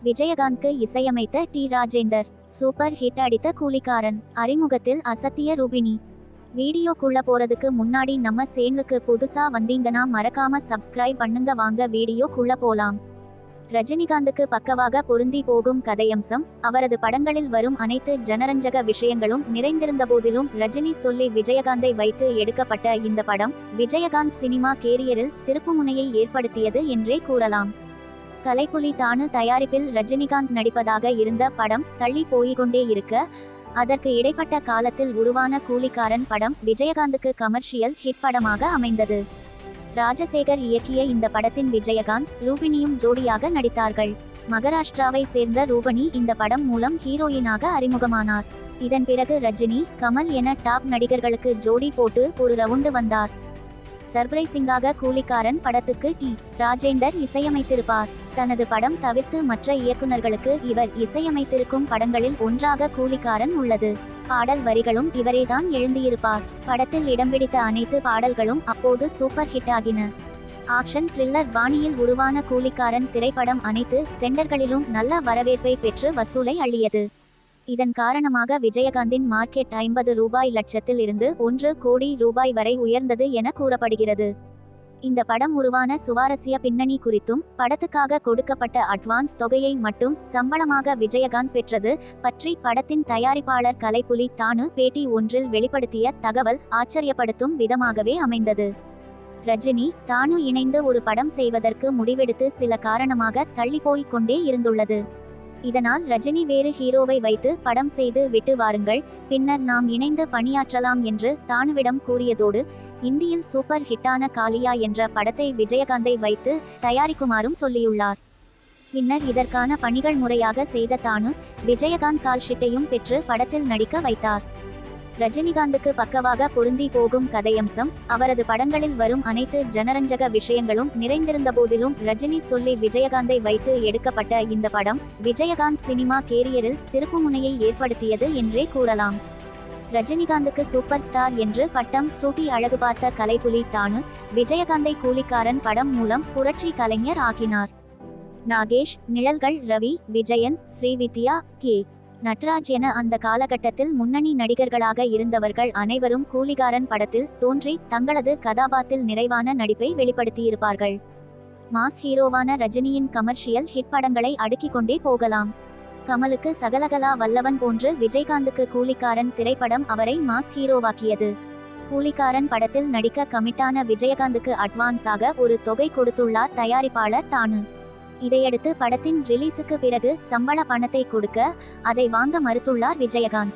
விஜயகாந்த்க்கு இசையமைத்த D Rajendar. Super hit அடித்த கூலிக்காரன். அறிமுகத்தில் அசத்திய ரூபினி. வீடியோக்குள்ள போறதுக்கு முன்னாடி நம்ம சேனலுக்கு புதுசா வந்தீங்கன்னா மறக்காம சப்ஸ்கிரைப் பண்ணுங்க. வாங்க வீடியோக்குள்ள போலாம். ரஜினிகாந்துக்கு பக்கவாக பொருந்தி போகும் கதையம்சம். அவரது படங்களில் வரும் அனைத்து ஜனரஞ்சக விஷயங்களும் நிறைந்திருந்த போதிலும் ரஜினி சொல்லி விஜயகாந்தை வைத்து எடுக்கப்பட்ட இந்த படம் விஜயகாந்த் சினிமா கேரியரில் திருப்புமுனையை ஏற்படுத்தியது என்றே கூறலாம். கலைப்புலி தானு தயாரிப்பில் ரஜினிகாந்த் நடிப்பதாக இருந்த படம் தள்ளி போய்கொண்டே இருக்க, அதற்கு இடைப்பட்ட காலத்தில் உருவான கூலிக்காரன் படம் விஜயகாந்துக்கு கமர்ஷியல் ஹிட் படமாக அமைந்தது. ராஜசேகர் இயக்கிய இந்த படத்தின் விஜயகாந்த், ரூபினியும் ஜோடியாக நடித்தார்கள். மகாராஷ்டிராவை சேர்ந்த ரூபினி இந்த படம் மூலம் ஹீரோயினாக அறிமுகமானார். இதன் பிறகு ரஜினி, கமல் என டாப் நடிகர்களுக்கு ஜோடி போட்டு ஒரு ரவுண்டு வந்தார். சர்ப்ரைசிங்காக கூலிக்காரன் படத்துக்கு டி ராஜேந்தர் இசையமைத்திருப்பார். தனது படம் தவிர்த்து மற்ற இயக்குநர்களுக்கு இவர் இசையமைத்திருக்கும் படங்களில் ஒன்றாக கூலிக்காரன் உள்ளது. பாடல் வரிகளும் இவரேதான் எழுதியிருப்பார். படத்தில் இடம்பிடித்த அனைத்து பாடல்களும் அப்போது சூப்பர் ஹிட் ஆகின. ஆக்ஷன் த்ரில்லர் பாணியில் உருவான கூலிக்காரன் திரைப்படம் அனைத்து சென்டர்களிலும் நல்ல வரவேற்பை பெற்று வசூலை அள்ளியது. இதன் காரணமாக விஜயகாந்தின் மார்க்கெட் 50 ரூபாய் லட்சத்தில் இருந்து 1 கோடி ரூபாய் வரை உயர்ந்தது என கூறப்படுகிறது. இந்த படம் உருவான சுவாரஸ்ய பின்னணி குறித்தும், படத்துக்காக கொடுக்கப்பட்ட அட்வான்ஸ் தொகையை மட்டும் சம்பளமாக விஜயகாந்த் பெற்றது பற்றி படத்தின் தயாரிப்பாளர் கலைப்புலி தானு பேட்டி ஒன்றில் வெளிப்படுத்திய தகவல் ஆச்சரியப்படுத்தும் விதமாகவே அமைந்தது. ரஜினி, தானு இணைந்து ஒரு படம் செய்வதற்கு முடிவெடுத்து சில காரணமாக தள்ளிப்போய்க் கொண்டே இருந்துள்ளது. இதனால் ரஜினி வேறு ஹீரோவை வைத்து படம் செய்து விட்டு வாருங்கள், பின்னர் நாம் இணைந்து பணியாற்றலாம் என்று தானுவிடம் கூறியதோடு, இந்தியில் சூப்பர் ஹிட்டான காளியா என்ற படத்தை விஜயகாந்தை வைத்து தயாரிக்குமாறும் சொல்லியுள்ளார். பின்னர் இதற்கான பணிகள் முறையாக செய்த தானு, விஜயகாந்த் கால்ஷீட்டையும் பெற்று படத்தில் நடிக்க வைத்தார். ரஜினிகாந்துக்கு பக்கவாக பொருந்தி போகும் கதையம்சம். அவரது படங்களில் வரும் அனைத்து ஜனரஞ்சக விஷயங்களும் நிறைந்திருந்த போதிலும் ரஜினி சொல்லி விஜயகாந்தை வைத்து எடுக்கப்பட்ட இந்த படம் விஜயகாந்த் சினிமா கேரியரில் திருப்புமுனையை ஏற்படுத்தியது என்றே கூறலாம். ரஜினிகாந்துக்கு சூப்பர் ஸ்டார் என்று பட்டம் சூட்டி அழகு பார்த்த கலைப்புலி தானு, விஜயகாந்தை கூலிக்காரன் படம் மூலம் புரட்சி கலைஞர் ஆக்கினார். நாகேஷ், நிழல்கள் ரவி, விஜயன், ஸ்ரீவித்யா, கே. நட்ராஜ் என அந்த காலகட்டத்தில் முன்னணி நடிகர்களாக இருந்தவர்கள் அனைவரும் கூலிக்காரன் படத்தில் தோன்றி தங்களது கதாபாத்திரத்தில் நிறைவான நடிப்பை வெளிப்படுத்தியிருப்பார்கள். மாஸ் ஹீரோவான ரஜினியின் கமர்ஷியல் ஹிட் படங்களை அடுக்கிக் கொண்டே போகலாம். கமலுக்கு சகலகலா வல்லவன் போன்று விஜயகாந்துக்கு கூலிக்காரன் திரைப்படம் அவரை மாஸ் ஹீரோவாக்கியது. கூலிக்காரன் படத்தில் நடிக்க கமிட்டான விஜயகாந்துக்கு அட்வான்ஸாக ஒரு தொகை கொடுத்துள்ளார் தயாரிப்பாளர் தானு. இதையடுத்து படத்தின் ரிலீஸுக்கு பிறகு சம்பள பணத்தை கொடுக்க அதை வாங்க மறுத்துள்ளார் விஜயகாந்த்.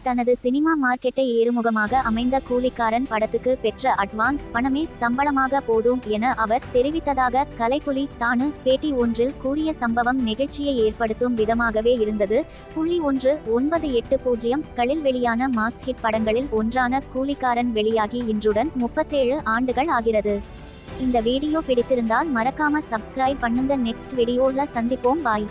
தனது சினிமா மார்க்கெட்டை ஏறுமுகமாக அமைந்த கூலிக்காரன் படத்துக்கு பெற்ற அட்வான்ஸ் பணமே சம்பளமாக போதும் என அவர் தெரிவித்ததாக கலைப்புலி தானு பேட்டி ஒன்றில் கூறிய சம்பவம் நெகிழ்ச்சியை ஏற்படுத்தும் விதமாகவே இருந்தது. 1980களில் வெளியான மாஸ் ஹிட் படங்களில் ஒன்றான கூலிக்காரன் வெளியாகி இன்றுடன் 37 ஆண்டுகள் ஆகிறது. இந்த வீடியோ பிடித்திருந்தால் மறக்காம சப்ஸ்கிரைப் பண்ணுங்க. நெக்ஸ்ட் வீடியோல சந்திப்போம். பாய்.